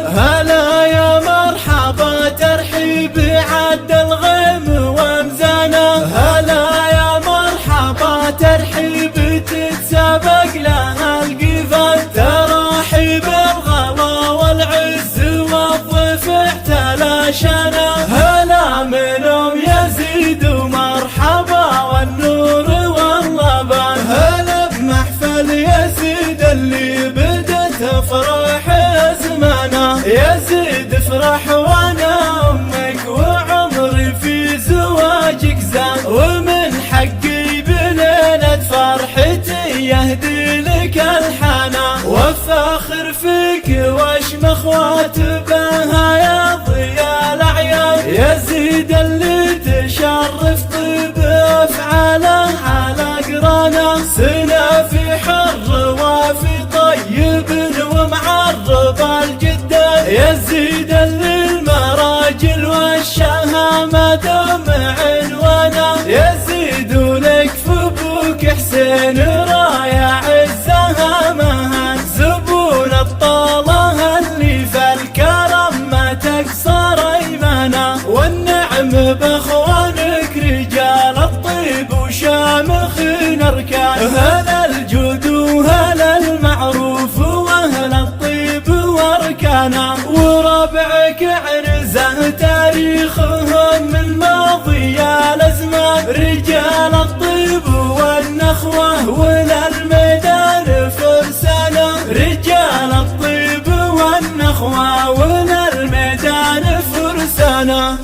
هلا يا مرحبا ترحيب عد الغيم وامزانا، هلا يا مرحبا ترحيب تتسابق لها القفا، تراحيب الغلا والعز والضيف اعتلاشنا، هلا منهم يزيد ومرحبا والنور واللبن، هلا بمحفل يزيد اللي بدت افراح ازمانه، يزيد افرح وانا امك وعمري في زواجك زان، ومن حقي بليلة فرحتي يهدي لك الحنا، وافتخر فيك واشمخ واتباها يا ضياء الاعيان، يزيد اللي تشرف طيب افعاله على قرانا، سنا في حر وفي طيب ومعرب الجدة، يزيد اللي المراجل والشهامة دم عنوانا، يزيد ولك في ابوك حسين راية عزها مهان، زبون الطالة اللي في الكرم ما تكسر ايمانه، والنعم باخوانك رجال الطيب وشامخين اركان، هلا الجود وهلا المعروف واهل الطيب واركانه، وربعك عنزه تاريخهم من ماضي الازمان، رجال الطيب والنخوه وللميدان فرسانه، رجال الطيب والنخوه وللميدان فرسانه.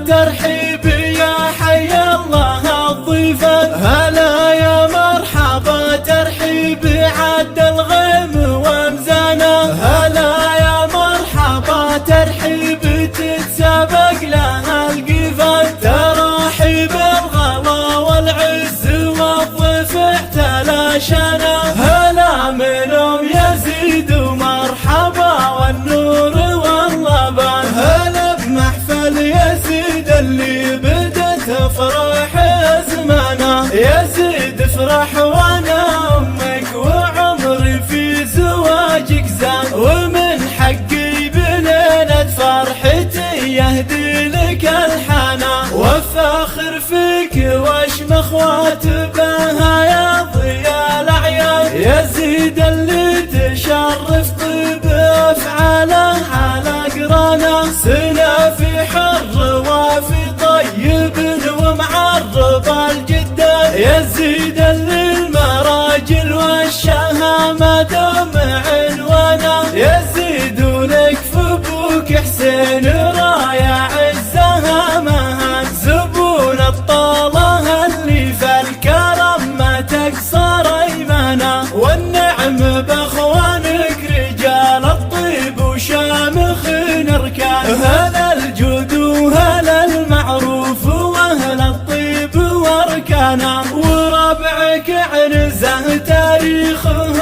ترحيب يا حي الله الضيفان، هلا يا مرحبا ترحيب عد الغيم وامزانا، هلا يا مرحبا ترحيب تتسابق لها القفا، تراحيب الغلا والعز والضيف اعتلاشنا، هلا منهم يزيد ومرحبا والنور واللبن، هلا بمحفل يزيد اللي بدت افراح ازمانه، يزيد افرح وانا امك وعمري في زواجك زان، ومن حقي بليلة فرحتي يهدي لك الحنا، وافتخر فيك واشمخ واتباها يا ضياء الاعيان، يزيد اللي تشرف طيب افعاله على قرانا، سنا في حر وفي طيب ومعرب الجدة، يزيد اللي المراجل والشهامة دم عنوانا، يزيد ولك في ابوك حسين راية عزها مهان، زبون الطالة اللي في الكرم ما تكسر ايمانه، والنعم باخوانك رجال الطيب وشامخين اركان، هلا الجود وهلا المعروف واهل الطيب واركانه، وربعك عنزه تاريخهم